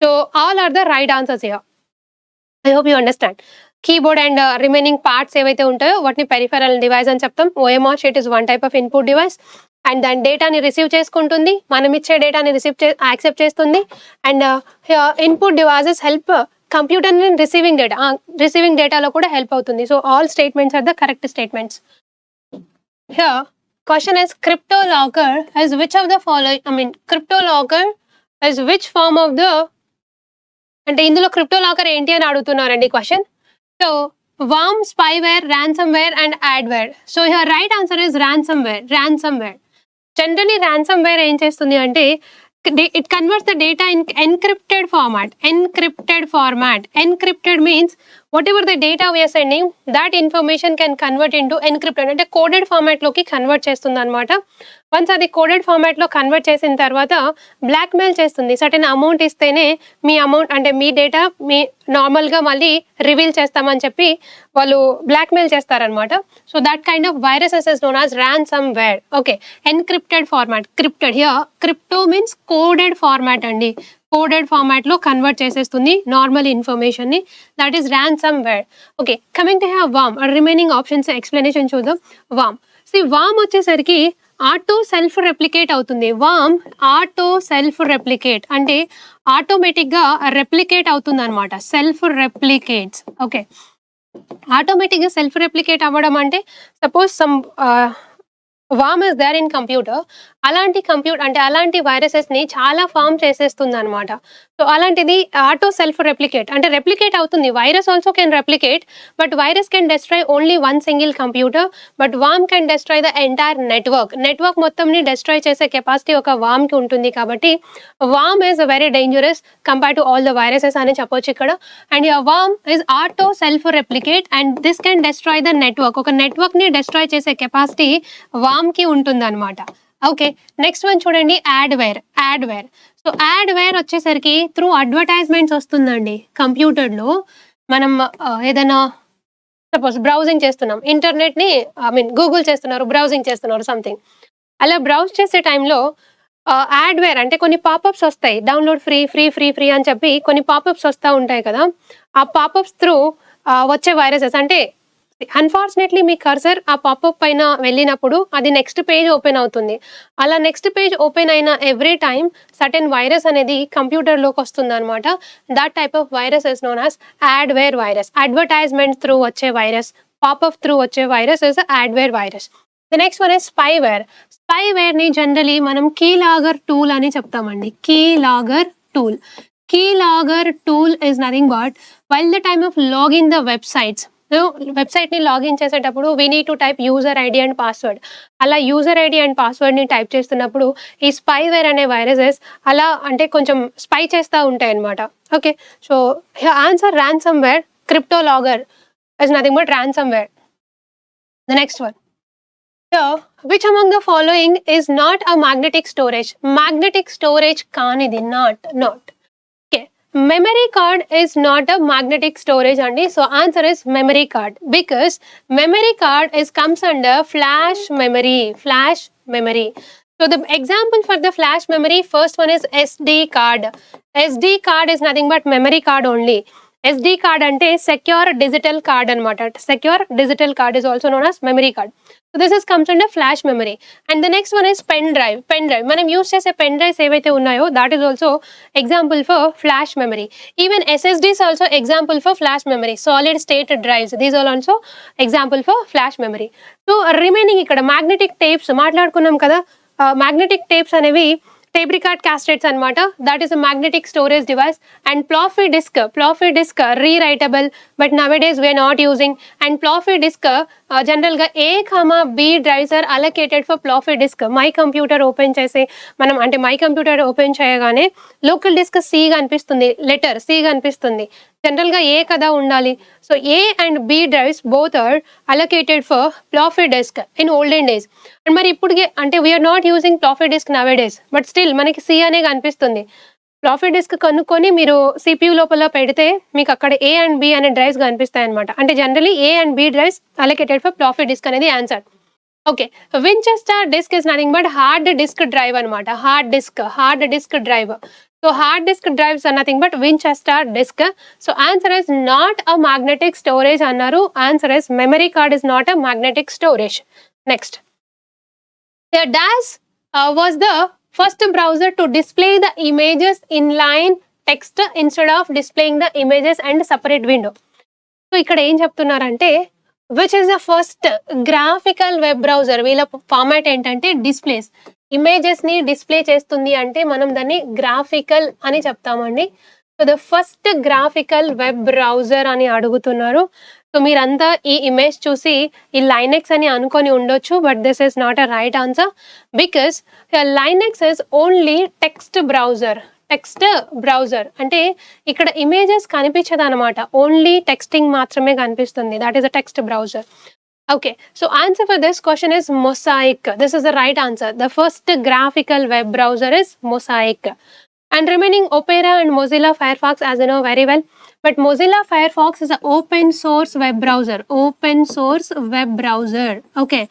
So all are the right answers here. I hope you understand. Keyboard and remaining parts ఏవైతే ఉంటాయో వాటిని పెరిఫెరల్ డివైస్ అని చెప్తాం. OMR sheet is one type of input device and దాని డేటాని రిసీవ్ చేసుకుంటుంది, మనం ఇచ్చే డేటాని యాక్సెప్ట్ చేస్తుంది. అండ్ ఇన్పుట్ డివైసెస్ హెల్ప్ కంప్యూటర్ని రిసీవింగ్ డేటాలో కూడా హెల్ప్ అవుతుంది. So all statements are the correct statements. Here question is CryptoLocker as which of the following, CryptoLocker as which form of the, అంటే ఇందులో క్రిప్టోలాకర్ ఏంటి అని అడుగుతున్నారండి question. So worm, spyware, ransomware and adware. So here right answer is ransomware. Generally ransomware ఏం చేస్తుంది అంటే it converts the data in encrypted format. Encrypted means whatever the data we are sending that information can convert into encrypted, అంటే కోడెడ్ ఫార్మాట్లోకి కన్వర్ట్ చేస్తుంది అనమాట. వన్స్ అది కోడెడ్ ఫార్మాట్లో కన్వర్ట్ చేసిన తర్వాత బ్లాక్మెయిల్ చేస్తుంది. సర్టెన్ అమౌంట్ ఇస్తేనే మీ అమౌంట్ అంటే మీ డేటా మీ నార్మల్గా మళ్ళీ రివీల్ చేస్తామని చెప్పి వాళ్ళు బ్లాక్మెయిల్ చేస్తారనమాట. So that kind of viruses is known as ransomware. Okay, encrypted format. Crypto means coded format అండి. కోడెడ్ ఫార్మాట్లో కన్వర్ట్ చేసేస్తుంది నార్మల్ ఇన్ఫర్మేషన్ని. That is ransomware. Okay, coming to have worm. Remaining options explanation చూద్దాం. వామ్ వచ్చేసరికి ఆటో సెల్ఫ్ రెప్లికేట్ అవుతుంది. ఆటో సెల్ఫ్ రెప్లికేట్ అంటే ఆటోమేటిక్గా రెప్లికేట్ అవుతుంది అనమాట. Self replicates. ఓకే, ఆటోమేటిక్గా సెల్ఫ్ రెప్లికేట్ అవ్వడం అంటే suppose worm is there in computer. అలాంటి వైరసెస్ని చాలా ఫామ్ చేసేస్తుంది అనమాట. సో అలాంటిది ఆటో సెల్ఫ్ రెప్లికేట్ అంటే రెప్లికేట్ అవుతుంది. Virus also can replicate, but virus can destroy only one single computer, but worm can destroy the entire network మొత్తంని డెస్ట్రాయ్ చేసే కెపాసిటీ ఒక వామ్కి ఉంటుంది. కాబట్టి worm is very dangerous compare to all the viruses అని చెప్పొచ్చు ఇక్కడ. And worm is auto self replicate and this can destroy the network. ఒక నెట్వర్క్ని డెస్ట్రాయ్ చేసే కెపాసిటీ వామ్కి ఉంటుంది అనమాట. ఓకే, నెక్స్ట్ వన్ చూడండి, యాడ్వేర్. సో యాడ్వేర్ వచ్చేసరికి త్రూ అడ్వర్టైజ్మెంట్స్ వస్తుందండి. కంప్యూటర్లో మనం ఏదైనా సపోజ్ బ్రౌజింగ్ చేస్తున్నాం, ఇంటర్నెట్ని గూగుల్ బ్రౌజింగ్ చేస్తున్నారు సంథింగ్. అలా బ్రౌజ్ చేసే టైంలో యాడ్వేర్ అంటే కొన్ని పాపప్స్ వస్తాయి, డౌన్లోడ్ ఫ్రీ అని చెప్పి కొన్ని పాపప్స్ వస్తూ ఉంటాయి కదా. ఆ పాపప్స్ త్రూ వచ్చే వైరసెస్ అంటే అన్ఫార్చునేట్లీ మీ కర్సర్ ఆ పాపప్ పైన వెళ్ళినప్పుడు అది నెక్స్ట్ పేజ్ ఓపెన్ అవుతుంది. అలా నెక్స్ట్ పేజ్ ఓపెన్ అయిన ఎవ్రీ టైమ్ సర్టెన్ వైరస్ అనేది కంప్యూటర్లోకి వస్తుంది అనమాట. That type of virus is known as adware virus. Advertisement through వచ్చే వైరస్, పాపప్ త్రూ వచ్చే virus is adware virus. The next one is స్పైవేర్ని జనరలీ మనం కీలాగర్ టూల్ అని చెప్తామండి. Keylogger tool is nothing but while the time of login the వెబ్సైట్ని లాగిన్ చేసేటప్పుడు we need to type user ID and password. అలా యూజర్ ఐడి అండ్ పాస్వర్డ్ని టైప్ చేస్తున్నప్పుడు ఈ స్పైవేర్ అనే వైరసెస్ అలా అంటే కొంచెం స్పై చేస్తూ ఉంటాయి అనమాట. Okay, so answer ransomware. CryptoLocker is nothing but ransomware. The next one, which among the following is not a magnetic storage కానిది. not. Memory card is not a magnetic storage andi. So answer is memory card, because memory card comes under flash memory. So the example for the flash memory, first one is SD card. SD card is nothing but memory card only. SD card ante secure digital card anamata. Secure digital card is also known as memory card. So this comes under flash memory. And the next one is pen drive. Manam use chese pen drives evaithe unnayo, that is also example for flash memory. Even SSDs also example for flash memory. Solid state drives, these are also example for flash memory. So remaining ikkada magnetic tapes maatladukunnam kada. Magnetic tapes anevi tape record cassettes anamata, that is a magnetic storage device. And floppy disk rewritable, but nowadays we are not using. And floppy disk general ga A, B drives are allocated for floppy disk. My computer open chese manam ante my computer open cheyagane local disk C ga anipistundi, letter C ga anipistundi. General ga A kada undali. So A and B drives both are allocated for floppy disk in olden days. And మరి ఇప్పుడు అంటే we are not using floppy disk nowadays, but still మనకి C అనే కనిపిస్తుంది. ఫ్లాపీ డిస్క్ కనుక్కొని మీరు CPU లోపల పెడితే మీకు అక్కడ A and B అనే డ్రైవ్స్ కనిపిస్తాయి అనమాట. అంటే generally A and B drives allocated for floppy disk అనేది answer. Okay, Winchester disk is nothing but hard disk drive అనమాట. Hard disk drive. So hard disk drives are nothing but Winchester disk. So answer is not a magnetic storage annaru. Answer is memory card is not a magnetic storage. Next. The DAS was the first browser to display the images in line text instead of displaying the images and separate window. So ikkada em cheptunnarante which is the first graphical web browser. Veela format entante displays images ni display చేస్తుంది అంటే మనం దాన్ని గ్రాఫికల్ అని చెప్తామండి. So the first graphical web browser అని అడుగుతున్నారు. సో మీరంతా ఈ ఇమేజ్ చూసి ఈ లైనెక్స్ అని అనుకొని ఉండొచ్చు, but this is not a right answer because Linux is only text browser. అంటే ఇక్కడ ఇమేజెస్ కనిపించదు అనమాట, ఓన్లీ టెక్స్టింగ్ మాత్రమే కనిపిస్తుంది. That is a text browser. Okay, so answer for this question is Mosaic. This is the right answer. The first graphical web browser is Mosaic. And remaining Opera and Mozilla Firefox, as you know very well. But Mozilla Firefox is an open source web browser. Okay,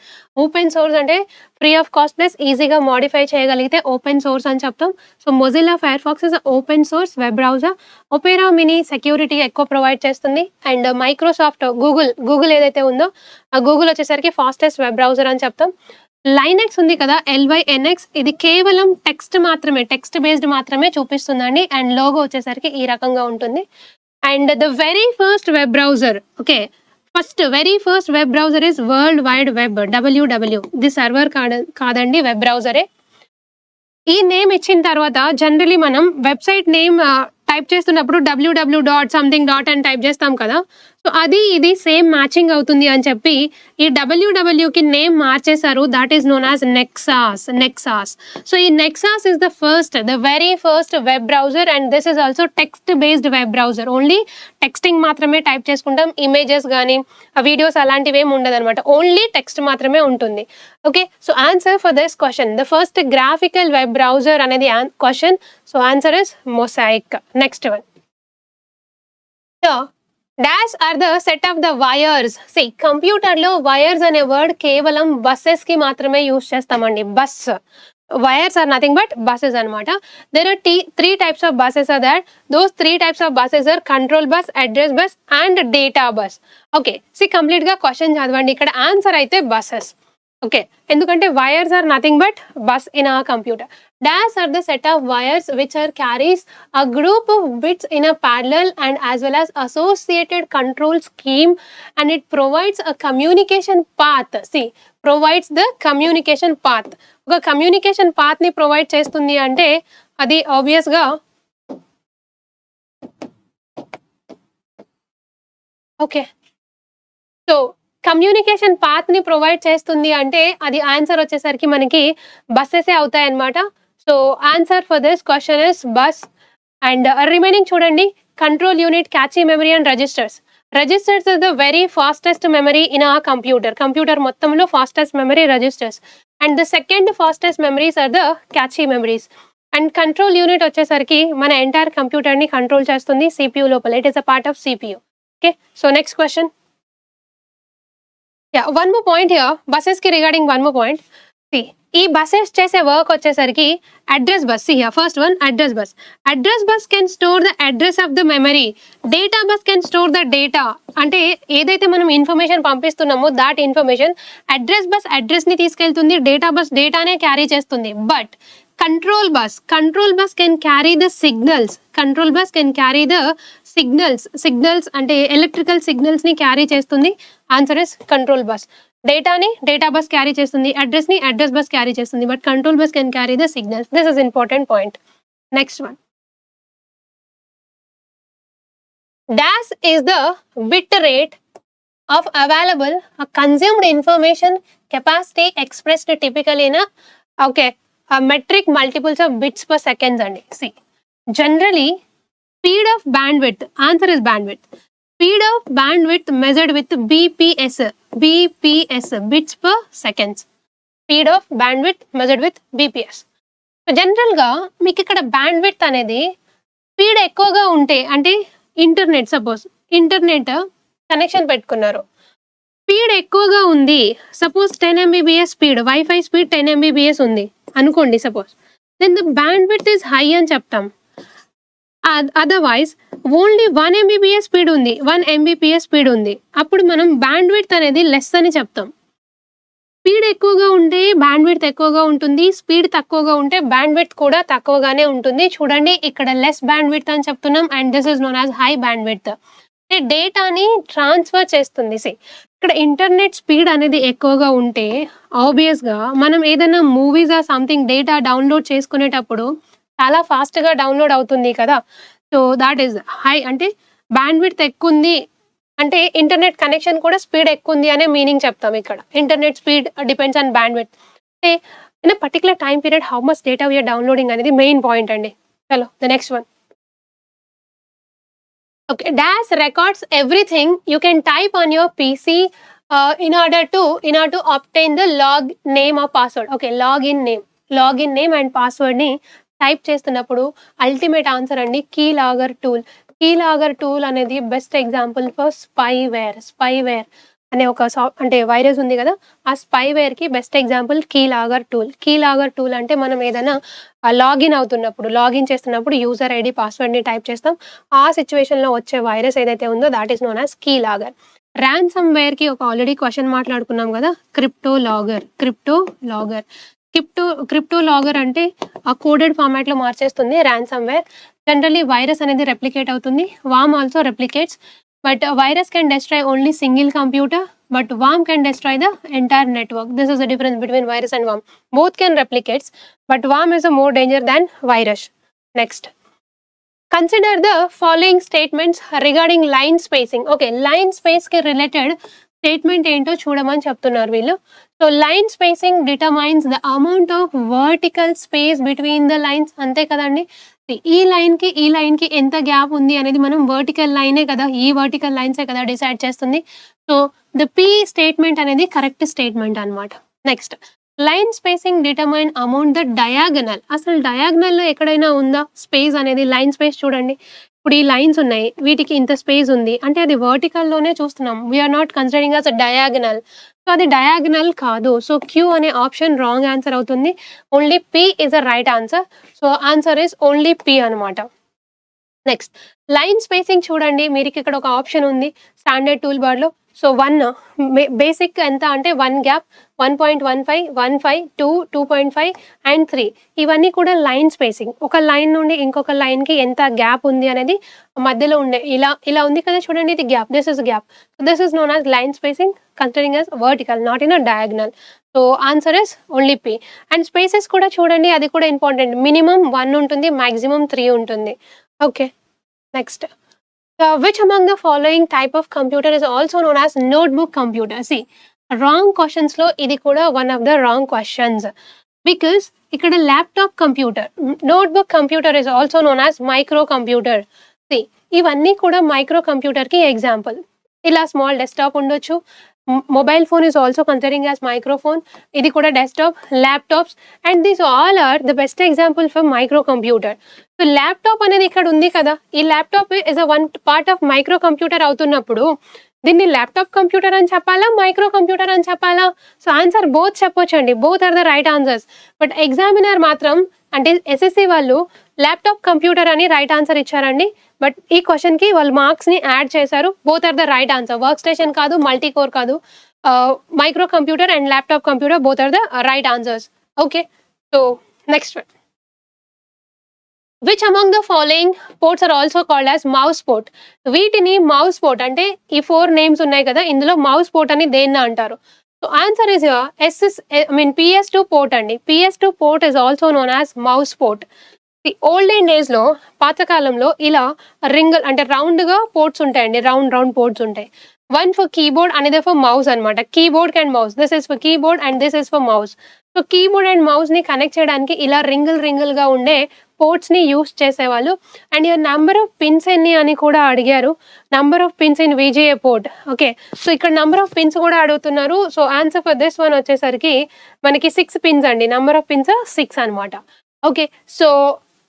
open source ante free of cost plus easy ga modify cheyagalite open source ani cheptam. So Mozilla Firefox is an open source web browser. Opera mini security ఎక్కువ ప్రొవైడ్ చేస్తుంది. అండ్ మైక్రోసాఫ్ట్ గూగుల్ ఏదైతే ఉందో ఆ గూగుల్ వచ్చేసరికి ఫాస్టెస్ట్ వెబ్ బ్రౌజర్ అని చెప్తాం. లైనెక్స్ ఉంది కదా, LYNX, ఇది కేవలం టెక్స్ట్ బేస్డ్ మాత్రమే చూపిస్తుందండి. అండ్ లోగో వచ్చేసరికి ఈ రకంగా ఉంటుంది. And the very first web browser, okay, very first web browser is world wide web, WW. ఇది సర్వర్ కాదండి, వెబ్ బ్రౌజరే. ఈ నేమ్ ఇచ్చిన తర్వాత జనరలీ మనం వెబ్సైట్ నేమ్ టైప్ చేస్తున్నప్పుడు www.something. అని టైప్ చేస్తాం కదా, సో అది ఇది సేమ్ మ్యాచింగ్ అవుతుంది అని చెప్పి ఈ WWకి నేమ్ మార్చేశారు. That is known as Nexus. So ఈ Nexus is the very first web browser and this is also text based web browser. Only texting మాత్రమే టైప్ చేసుకుంటాం, ఇమేజెస్ కానీ వీడియోస్ అలాంటివి ఏమి ఉండదు అనమాట, ఓన్లీ టెక్స్ట్ మాత్రమే ఉంటుంది. Okay, so answer for this question, the first graphical web browser అనేది question. So answer is Mosaic. Next one. So dash are the set of the wires. See, computer lo wires ane word kevalam buses ki matrame use chestamandi. Bus wires are nothing but buses anamata. There are three types of buses are there. Those three types of buses are control bus, address bus and data bus. Okay, see complete ga question chadavandi. Ikkada answer aithe buses. Okay, ఎందుకంటే wires are nothing but bus in our computer. Dash are the set of wires which are carries a group of bits in a parallel and as well as associated control scheme, and it provides a communication path. See, provides the communication path. ఒక కమ్యూనికేషన్ పాత్ ని ప్రొవైడ్ చేస్తుంది అంటే అది ఆబ్వియస్ గా ఓకే, సో కమ్యూనికేషన్ పాత్ ని ప్రొవైడ్ చేస్తుంది అంటే అది ఆన్సర్ వచ్చేసరికి మనకి బస్సెసే అవుతాయి అన్నమాట. So answer for this question is bus. And remaining చూడండి, control unit, cache memory and registers is the very fastest memory in ఆ కంప్యూటర్ మొత్తంలో fastest memory registers. And the second fastest memories are the cache memories. And control unit వచ్చేసరికి మన ఎంటైర్ కంప్యూటర్ ని కంట్రోల్ చేస్తుంది CPU లోపల. It is a part of CPU. Okay, so next question. Yeah, one more point here, buses ki regarding one more point. See, ఈ బసెస్ చేసే వర్క్ వచ్చేసరికి address bus. First one address bus. Address bus can store the address of the memory. Data bus can store the data. అంటే ఏదైతే మనం ఇన్ఫర్మేషన్ పంపిస్తున్నామో దాట్ ఇన్ఫర్మేషన్ అడ్రస్ బస్ అడ్రస్ని తీసుకెళ్తుంది, డేటా బస్ డేటానే క్యారీ చేస్తుంది. But control bus can carry the signals. Control bus can carry the signals అంటే ఎలక్ట్రికల్ సిగ్నల్స్ని క్యారీ చేస్తుంది. Answer is control bus. డేటాని డేటా బస్ క్యారీ చేస్తుంది, అడ్రస్ని అడ్రస్ బస్ క్యారీ చేస్తుంది, but control bus can carry the signals. This is important point. Next one, dash is the bit rate of available consumed information capacity expressed typically in a metric multiples of bits per seconds. And see, generally speed of bandwidth, answer is bandwidth. Speed of bandwidth measured with bps, bits per seconds. Speed of bandwidth measured with bps. General గా మీకు ఇక్కడ బ్యాండ్విడ్త్ అనేది స్పీడ్ ఎక్కువగా ఉంటే, అంటే ఇంటర్నెట్, సపోజ్ ఇంటర్నెట్ కనెక్షన్ పెట్టుకున్నారు, స్పీడ్ ఎక్కువగా ఉంది, suppose 10 MBPS speed, WiFi speed 10 MBPS ఉంది అనుకోండి suppose, then the bandwidth is high అని చెప్తాం. అదర్వైజ్ ఓన్లీ 1 MBPS స్పీడ్ ఉంది, 1 MBPS స్పీడ్ ఉంది, అప్పుడు మనం బ్యాండ్విడ్త్ అనేది లెస్ అని చెప్తాం. స్పీడ్ ఎక్కువగా ఉంటే బ్యాండ్విడ్త్ ఎక్కువగా ఉంటుంది, స్పీడ్ తక్కువగా ఉంటే బ్యాండ్విడ్త్ కూడా తక్కువగానే ఉంటుంది. చూడండి ఇక్కడ లెస్ బ్యాండ్విడ్త్ అని చెప్తున్నాం, and this is known as high bandwidth. డేటాని ట్రాన్స్ఫర్ చేస్తుంది. ఇక్కడ ఇంటర్నెట్ స్పీడ్ అనేది ఎక్కువగా ఉంటే ఆబ్వియస్గా మనం ఏదైనా మూవీస్ ఆ సంథింగ్ డేటా డౌన్లోడ్ చేసుకునేటప్పుడు చాలా ఫాస్ట్గా డౌన్లోడ్ అవుతుంది కదా. సో దాట్ ఈస్ హై, అంటే బ్యాండ్విడ్త్ ఎక్కువ ఉంది అంటే ఇంటర్నెట్ కనెక్షన్ కూడా స్పీడ్ ఎక్కువ ఉంది అనే మీనింగ్ చెప్తాం. ఇక్కడ internet speed depends on bandwidth. అంటే in a particular time period how much data we are downloading అనేది మెయిన్ పాయింట్ అండి. చలో the next one. Okay, dash records everything you can type on your PC in order to obtain the log name or password. Okay, login name and password ని టైప్ చేస్తున్నప్పుడు అల్టిమేట్ ఆన్సర్ అండి కీలాగర్ టూల్. కీలాగర్ టూల్ అనేది బెస్ట్ ఎగ్జాంపుల్ ఫర్ స్పైవేర్ అనే ఒక అంటే వైరస్ ఉంది కదా, ఆ స్పైవేర్కి బెస్ట్ ఎగ్జాంపుల్ కీలాగర్ టూల్ అంటే మనం ఏదైనా లాగిన్ చేస్తున్నప్పుడు యూజర్ ఐడి పాస్వర్డ్ని టైప్ చేస్తాం, ఆ సిచ్యువేషన్లో వచ్చే వైరస్ ఏదైతే ఉందో దాట్ ఈస్ నోన్ యాజ్ కీలాగర్. ర్యాన్సమ్వేర్కి ఒక ఆల్రెడీ క్వశ్చన్ మాట్లాడుకున్నాం కదా, క్రిప్టో లాగర్ అంటే ఆ కోడెడ్ ఫార్మాట్లో మార్చేస్తుంది ర్యాన్సమ్వేర్. జనరల్లీ వైరస్ అనేది రెప్లికేట్ అవుతుంది, వామ్ also replicates, but a virus can destroy only single computer, but worm can destroy the entire network. This is the difference between virus and worm. Both can replicate, but worm is a more danger than virus. Next, consider the following statements regarding line spacing. Okay, line space ki related statement ఏంటో చూడమని చెప్తున్నారు వీళ్ళు. So line spacing determines the amount of vertical space between the lines. అంతే కదండి, ఈ లైన్కి ఎంత గ్యాప్ ఉంది అనేది మనం వర్టికల్ లైనే కదా, ఈ వర్టికల్ లైన్సే కదా డిసైడ్ చేస్తుంది. సో ద పి స్టేట్మెంట్ అనేది కరెక్ట్ స్టేట్మెంట్ అనమాట. Next, line spacing determine amount the diagonal. అసలు డయాగనల్లో ఎక్కడైనా ఉందా స్పేస్ అనేది? లైన్ స్పేస్ చూడండి, ఇప్పుడు ఈ లైన్స్ ఉన్నాయి, వీటికి ఇంత స్పేస్ ఉంది అంటే అది వర్టికల్లోనే చూస్తున్నాం, we are not considering as diagonal. సో అది డయాగనల్ కాదు. సో క్యూ అనే ఆప్షన్ రాంగ్ ఆన్సర్ అవుతుంది. Only P is a right answer. So answer is only P అనమాట. నెక్స్ట్, లైన్ స్పేసింగ్ చూడండి, మీరు ఇక్కడ ఒక ఆప్షన్ ఉంది స్టాండర్డ్ టూల్ బార్లో. సో 1 బేసిక్ ఎంత అంటే 1 గ్యాప్, 1.15, 1.5, 2, 2.5 అండ్ 3 ఇవన్నీ కూడా లైన్ స్పేసింగ్. ఒక లైన్ నుండి ఇంకొక లైన్కి ఎంత గ్యాప్ ఉంది అనేది మధ్యలో ఉండే ఇలా ఉంది కదా చూడండి, ఇది gap, this is gap. So this is known as line spacing considering as vertical, not in a diagonal. So answer is only P. And spaces కూడా చూడండి, అది కూడా ఇంపార్టెంట్. మినిమం 1 ఉంటుంది, మ్యాక్సిమం 3 ఉంటుంది. Okay, next, which among the following type of computer is also known as notebook computer? See, wrong questions లో ఇది కూడా one of the wrong questions, because ఇక్కడ laptop computer, notebook computer is also known as micro computer. See, ఇవన్నీ కూడా మైక్రో కంప్యూటర్కి ఎగ్జాంపుల్. ఇలా స్మాల్ డెస్క్టాప్ ఉండొచ్చు, mobile phone is also considering as microphone, ఇది కూడా desktop, laptops, and these all are the best example for micro computer. So laptop అనేది ఇక్కడ ఉంది కదా, ఈ laptop is a one part of micro computer అవుతున్నప్పుడు దీన్ని ల్యాప్టాప్ కంప్యూటర్ అని చెప్పాలా, మైక్రో కంప్యూటర్ అని చెప్పాలా? సో ఆన్సర్ బోత్ చెప్పొచ్చండి, both are the right answers. But examiner మాత్రం అంటే ఎస్ఎస్సి వాళ్ళు ల్యాప్టాప్ కంప్యూటర్ అని రైట్ ఆన్సర్ ఇచ్చారండి. బట్ ఈ క్వశ్చన్కి వాళ్ళు మార్క్స్ని యాడ్ చేశారు. Both are the right answer. Work station కాదు, మల్టీ కోర్ కాదు, micro computer and laptop computer both are the right answers. Okay, so next one. Which among the following ports are also called as mouse port? వీటిని మౌస్ పోర్ట్ అంటే ఈ 4 నేమ్స్ ఉన్నాయి కదా, ఇందులో మౌస్ పోర్ట్ అని దేన్ని అంటారు? So answer is PS2 port అండి. PS2 port is also known as mouse port. The olden days లో, పాతకాలంలో ఇలా రింగ్ అంటే రౌండ్ గా పోర్ట్స్ ఉంటాయండి, రౌండ్ పోర్ట్స్ ఉంటాయి. వన్ ఫర్ కీబోర్డ్, అనేది ఫర్ మౌస్ అనమాట. Keyboard and mouse, this is for keyboard and this is for mouse. So keyboard and mouse ని కనెక్ట్ చేయడానికి ఇలా రింగుల్ గా ఉండే పోర్ట్స్ ని యూస్ చేసేవాళ్ళు. అండ్ నంబర్ ఆఫ్ పిన్స్ ఎన్ని అని కూడా అడిగారు. Number of pins in VGA port. Okay, so ఇక్కడ నంబర్ ఆఫ్ పిన్స్ కూడా అడుగుతున్నారు. So answer for this one వచ్చేసరికి మనకి 6 పిన్స్ అండి. నంబర్ ఆఫ్ పిన్స్ 6 అనమాట. ఓకే, సో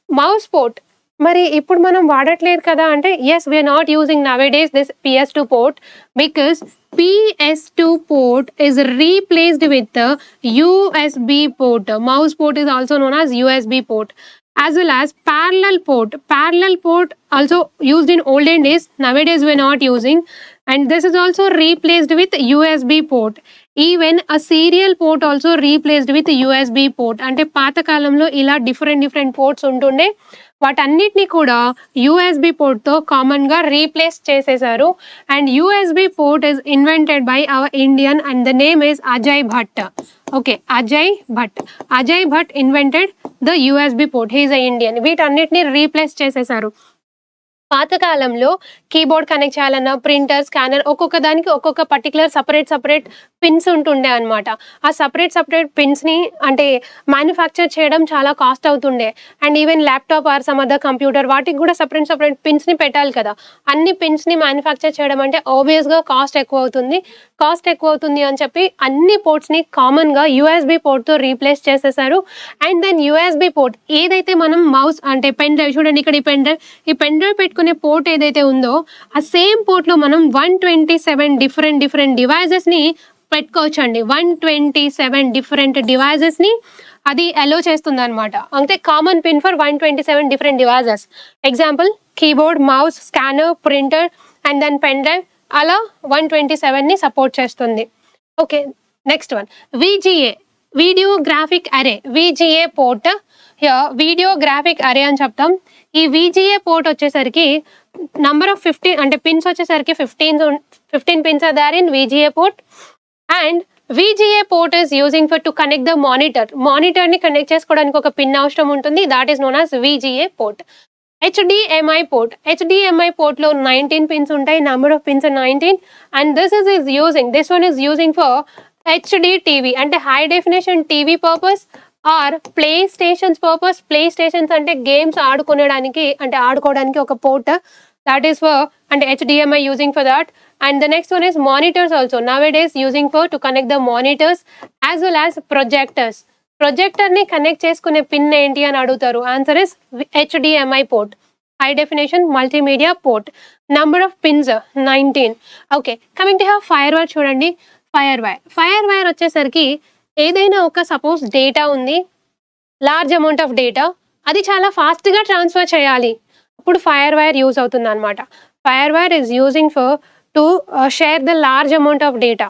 మౌస్ పోర్ట్ మరి ఇప్పుడు మనం వాడట్లేదు కదా అంటే, yes we are not using nowadays this PS2 port because PS2 port is replaced with the USB port. Mouse port is also known as USB port, as well as parallel port. Parallel port also used in olden days. Nowadays we are not using, and this is also replaced with USB port. Even a serial port also replaced with USB port. అంటే పాత కాలంలో ఇలా డిఫరెంట్ పోర్ట్స్ ఉంటుండే, వాటన్నిటిని కూడా యూఎస్బి పోర్ట్తో కామన్గా రీప్లేస్ చేసేసారు. And USB port is invented by our Indian and the name is Ajay Bhatt. Okay, Ajay Bhatt invented the USB port. He is a Indian. వీటన్నిటిని రీప్లేస్ చేసేసారు. పాతకాలంలో కీబోర్డ్ కనెక్ట్ చేయాలన్నా, ప్రింటర్, స్కానర్, ఒక్కొక్క దానికి ఒక్కొక్క పర్టికులర్ సపరేట్ పిన్స్ ఉంటుండే అనమాట. ఆ సపరేట్ పిన్స్ని అంటే మ్యానుఫ్యాక్చర్ చేయడం చాలా కాస్ట్ అవుతుండే. And even laptop or some other computer, వాటికి కూడా సపరేట్ పిన్స్ని పెట్టాలి కదా. అన్ని పిన్స్ని మ్యానుఫ్యాక్చర్ చేయడం అంటే ఆబ్వియస్గా కాస్ట్ ఎక్కువ అవుతుంది అని చెప్పి అన్ని పోర్ట్స్ని కామన్గా యూఎస్బి పోర్ట్తో రీప్లేస్ చేసేసారు. అండ్ దెన్ యూఎస్బి పోర్ట్ ఏదైతే మనం మౌస్ అంటే పెన్ డ్రైవ్, చూడండి ఇక్కడ ఈ పెన్ డ్రైవ్ పెట్టుకునే పోర్ట్ ఏదైతే ఉందో ఆ సేమ్ పోర్ట్లో మనం 127 డిఫరెంట్ డివైజెస్ని పెట్టుకోవచ్చు అండి. 127 డిఫరెంట్ డివైజెస్ని అది అలో చేస్తుంది అనమాట. అంటే common pin for 127 different devices. Example keyboard, mouse, scanner, printer and then pen drive, అలా 127ని సపోర్ట్ చేస్తుంది. Okay, next one. VGA, video graphic array. VGA port, video graphic array అని చెప్తాం. ఈ విజిఏ పోర్ట్ వచ్చేసరికి నంబర్ ఆఫ్ 15 అంటే పిన్స్ వచ్చేసరికి 15 pins are there in VGA port. And VGA port is using for to connect the మానిటర్ని కనెక్ట్ చేసుకోవడానికి ఒక పిన్ అవసరం ఉంటుంది. That is known as VGA port. HDMI పోర్ట్లో 19 పిన్స్ ఉంటాయి. Number of pins 19. And this one is using for HD TV అంటే high definition TV purpose or play stations purpose. Play stations అంటే గేమ్స్ ఆడుకోవడానికి ఒక port. that is for and HDMI using for that. And the next one is monitors also nowadays using for to connect the monitors as well as projectors. Projector ni connect చేసుకునే పిన్ ఏంటి అని అడుగుతారు. Answer is HDMI port, high definition multimedia port. Number of pins 19. Okay, coming to fire wire చూడండి. ఫైర్ వైర్ వచ్చేసరికి ఏదైనా ఒక సపోజ్ డేటా ఉంది, లార్జ్ అమౌంట్ ఆఫ్ డేటా, అది చాలా ఫాస్ట్గా ట్రాన్స్ఫర్ చేయాలి, అప్పుడు ఫైర్ వైర్ యూజ్ అవుతుంది అనమాట. Fire wire is using for to share the large amount of data.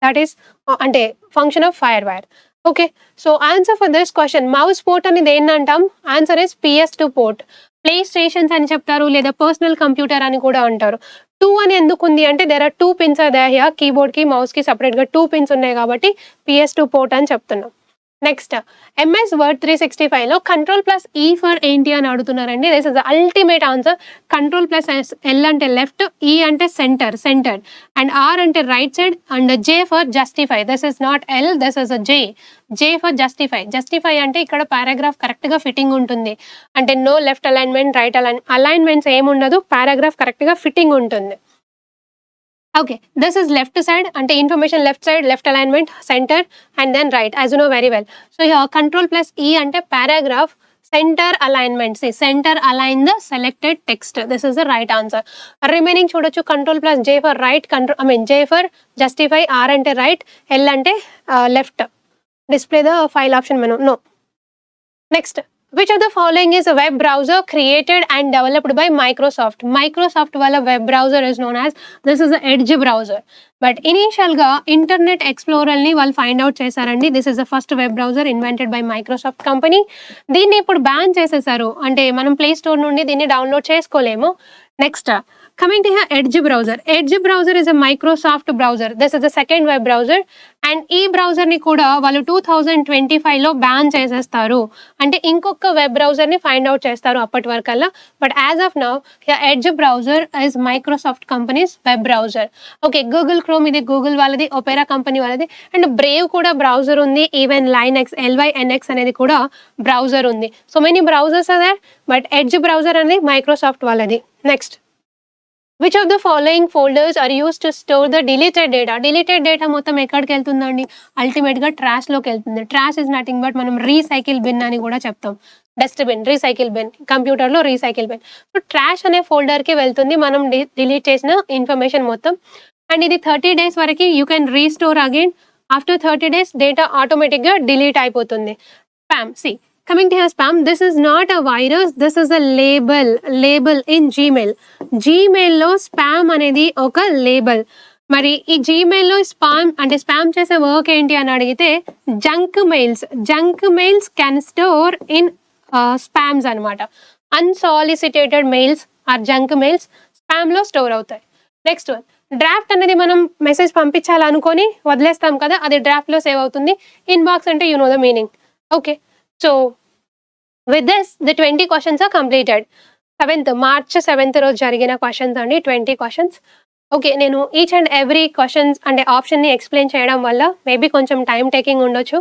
That is అంటే function of fire wire. Okay, so answer for this question mouse port అనేది ఏంటంటాం? Answer is PS2 port. Play stations అని చెప్తారు, లేదా పర్సనల్ కంప్యూటర్ అని కూడా అంటారు. 2 అని ఎందుకు ఉంది అంటే there are 2 pins are there here. కీబోర్డ్కి మౌస్కి సపరేట్గా 2 పిన్స్ ఉన్నాయి కాబట్టి PS2 పోర్ట్ అని చెప్తున్నాం. నెక్స్ట్ MS వర్డ్ 365లో Ctrl+E ఫర్ ఏంటి అని అడుగుతున్నారండి. This is the ultimate answer. Ctrl+L అంటే లెఫ్ట్, E అంటే సెంటర్డ్, అండ్ R అంటే right side, and J for justify. This is not L, this is J for justify అంటే ఇక్కడ పారాగ్రాఫ్ కరెక్ట్గా ఫిట్టింగ్ ఉంటుంది. అంటే no left alignment, right alignments ఏముండదు, పారాగ్రాఫ్ కరెక్ట్గా ఫిట్టింగ్ ఉంటుంది. Okay, this is left side ante information left side, left alignment, center and then right, as you know very well. So here Ctrl+E ante paragraph center alignment. Center align the selected text. This is the right answer. Remaining చూడొచ్చు control plus J for right, J for justify, R అంటే రైట్, ఎల్ అంటే left. Display the file option menu. No. Next, which of the following is a web browser created and developed by Microsoft? Microsoft wala web browser is known as, this is the Edge browser. But initial ga Internet Explorer ni వాళ్ళు find out చేశారండి. This is the first web browser invented by Microsoft company. దీన్ని ఇప్పుడు బ్యాన్ చేసేసారు, అంటే మనం ప్లే స్టోర్ నుండి దీన్ని డౌన్లోడ్ చేసుకోలేము. Next, coming to here, Edge browser. Edge browser is a Microsoft browser. This is the second web browser. And ఈ బ్రౌజర్ ని కూడా వాళ్ళు 2025 లో బ్యాన్ చేసేస్తారు, అంటే ఇంకొక వెబ్ బ్రౌజర్ ని ఫైండ్ అవుట్ చేస్తారు అప్పటి వరకల్లా. But as of now Edge browser is Microsoft company's web browser. Okay, Google Chrome ఇది గూగుల్ వాళ్ళది, ఒపెరా కంపెనీ వాళ్ళది, అండ్ బ్రేవ్ కూడా బ్రౌజర్ ఉంది, ఈవెన్ లైనెక్స్ LYNX అనేది కూడా బ్రౌజర్ ఉంది. So many browsers are there, but Edge browser అనేది మైక్రోసాఫ్ట్ వాళ్ళది. Next, which of the following folders are used to store the deleted data? Deleted data మొత్తం ఎక్కడికి వెళ్తుందండి? అల్టిమేట్గా ట్రాష్లోకి వెళ్తుంది. ట్రాష్ ఇస్ నథింగ్ బట్ మనం రీసైకిల్ బిన్ అని కూడా చెప్తాం. డస్ట్బిన్, రీసైకిల్ బిన్, కంప్యూటర్లో రీసైకిల్ బిన్. సో ట్రాష్ అనే ఫోల్డర్కి వెళ్తుంది మనం డిలీట్ చేసిన ఇన్ఫర్మేషన్ మొత్తం. అండ్ ఇది 30 days వరకు you can restore again. After 30 days data ఆటోమేటిక్గా డిలీట్ అయిపోతుంది. Spam. See, coming to here, spam, this is not a virus, this is a label in Gmail. Gmail లో స్పామ్ అనేది ఒక లేబుల్. మరి ఈ జీమెయిల్లో స్పామ్ అంటే స్పామ్ చేసే వర్క్ ఏంటి అని అడిగితే junk mails can store in spams అనమాట. Unsolicited mails or junk mails స్పామ్లో స్టోర్ అవుతాయి. నెక్స్ట్ వన్, డ్రాఫ్ట్ అనేది మనం మెసేజ్ పంపించాలనుకొని వదిలేస్తాం కదా, అది డ్రాఫ్ట్లో సేవ్ అవుతుంది. ఇన్బాక్స్ అంటే you know the meaning. Okay, so with this the 20 questions are completed. March 7th రోజు జరిగిన క్వశ్చన్స్ అండి, 20 questions. ఓకే, నేను ఈచ్ అండ్ ఎవ్రీ క్వశ్చన్స్ అంటే ఆప్షన్ని ఎక్స్ప్లెయిన్ చేయడం వల్ల మేబీ కొంచెం టైం టేకింగ్ ఉండొచ్చు.